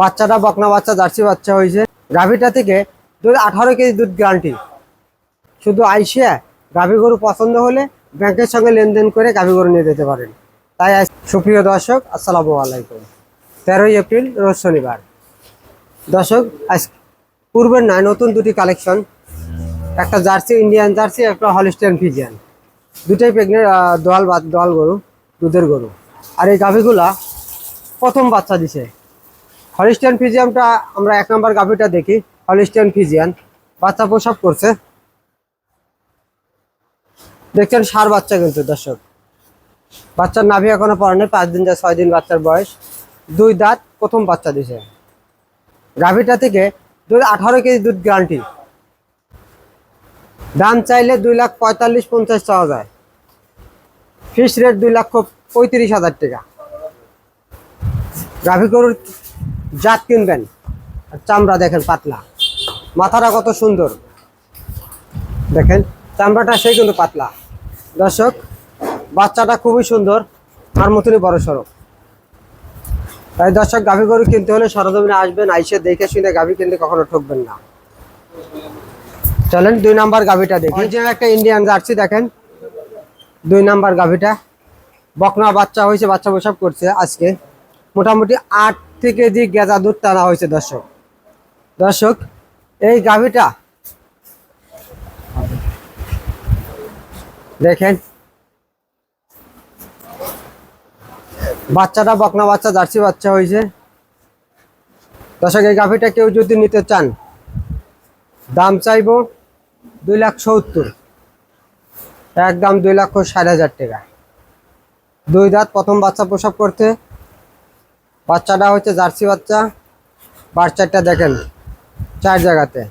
বাচ্চাটা বকনা বাচ্চা, জার্সি বাচ্চা হয়েছে। গাভীটা থেকে দুধ 18 কেজি দুধ গ্যারান্টি। শুধু আইসিয়া গাভী গরু পছন্দ হলে ব্যাংকের সঙ্গে লেনদেন করে গাভী গরু নিয়ে যেতে পারেন। তাই সুপ্রিয় দর্শক, আসসালামু আলাইকুম। 13ই এপ্রিল রোজ শনিবার। দর্শক, আজ পূর্বের নয়, নতুন দুটি কালেকশন, একটা জার্সি ইন্ডিয়ান জার্সি, একটা হলিস্টিয়ান ফ্রিজিয়ান, দুটাই প্রেগনেন্ট দোয়াল গরু, দুধের গরু। আর এই গাভীগুলা প্রথম বাচ্চা দিছে। হলিস্টিয়ান ফ্রিজিয়ানটা আমরা 1 নম্বর গাভীটা দেখি। হলিস্টিয়ান ফ্রিজিয়ান বাচ্চা প্রসব করছে, দেখছেন ষাঁড় বাচ্চা কিন্তু। দর্শক, বাচ্চার নাভি এখনো পড়ে নেই, 5 দিন যা 6 দিন বাচ্চার বয়স, 2 দাঁত, প্রথম বাচ্চা দিছে। গাভীটা থেকে দুধ 18 কেজি দুধ গ্যারান্টি। দাম চাইলে 2,45,50 চাওয়া যায়। ফিক্স রেট 2,35,000 টাকা। গাভী গরুর জাত কিনবেন, আর চামড়া দেখেন পাতলা, মাথাটা কত সুন্দর দেখেন, চামড়াটা সেই কিন্তু পাতলা। দর্শক, বাচ্চাটা খুবই সুন্দর, আর মতনই বড় সড়ো। তাই দর্শক, গাভী গরু কিনতে হলে সরজমিনে আসবেন, আইসে দেখে শুনে গাভী কিনতে কখনো ঠকবেন না। চলেন 2 নাম্বার গাভীটা দেখি। অরিজিনাল একটা ইন্ডিয়ান জার্সি দেখেন, 2 নাম্বার গাভীটা বকনা বাচ্চা হয়েছে, বাচ্চা প্রসব করছে আজকে। মোটামুটি 8 থেকে গেজা দুধ টানা হয়েছে। দর্শক, এই গাভীটা দেখেন, বাচ্চাটা বকনা বাচ্চা, জার্সি বাচ্চা হয়েছে। দর্শক, এই গাভীটা কেউ যদি নিতে চান, দাম চাইব 2,70,000, একদম 2,60,000 টাকা। 2 দাঁত, প্রথম বাচ্চা প্রসব করতে। বাচ্চাটা হচ্ছে জার্সি বাচ্চা, বাচ্চাটা দেখেন 4 জায়গাতে।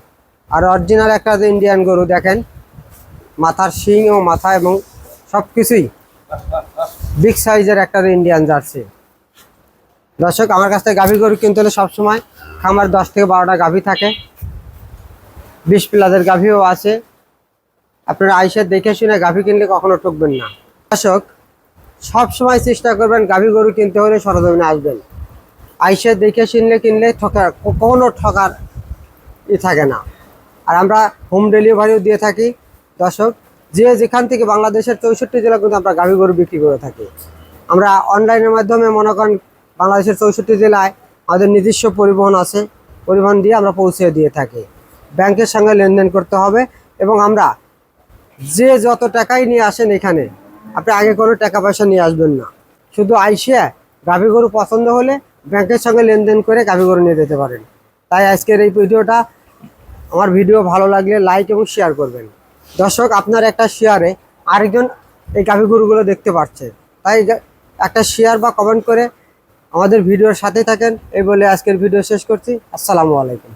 আর অরিজিনাল একটা ইন্ডিয়ান গরু দেখেন, মাথার শিং ও মাথা এবং সব কিছুই বিগ সাইজের একটা ইন্ডিয়ান জার্সি। দর্শক, আমার কাছ থেকে গাভী গরু কিনতে হলে সবসময় খামার 10 থেকে 12টা গাভী থাকে, 20 প্লাসের গাভীও আছে। আপনারা আইসে দেখে শুনে গাভী কিনলে কখনো ঠকবেন না। দর্শক, সবসময় চেষ্টা করবেন গাভী গরু কিনতে হলে সরজমিনে আসবেন, আইসে দেখে শুনলে কিনলে কখনো ঠকার থাকে না। আর আমরা হোম ডেলিভারিও দিয়ে থাকি। দর্শক, যেখান থেকে বাংলাদেশের 64 জেলা কিন্তু আমরা গাভী গরু বিক্রি করে থাকি। আমরা অনলাইনের মাধ্যমে মনে করেন বাংলাদেশের 64 জেলায় আমাদের নিজস্ব পরিবহন আছে, পরিবহন দিয়ে আমরা পৌঁছে দিয়ে থাকি। ব্যাংকের সঙ্গে লেনদেন করতে হবে, এবং আমরা যত টাকাই নিয়ে আসেন এখানে, আপনি আগে কোনো টাকা পয়সা নিয়ে আসবেন না। শুধু আইসিয়া গাভী গরু পছন্দ হলে ব্যাংকের সঙ্গে লেনদেন করে গাভী গরু নিয়ে যেতে পারেন। তাই আজকের এই ভিডিওটা, আমার ভিডিও ভালো লাগলে লাইক এবং শেয়ার করবেন। দর্শক, আপনার একটা শেয়ারে আরেকজন এই গাভী গরুগুলো দেখতে পাচ্ছে। তাই একটা শেয়ার বা কমেন্ট করে আমাদের ভিডিওর সাথে থাকেন। এই বলে আজকের ভিডিও শেষ করছি। আসসালামু আলাইকুম।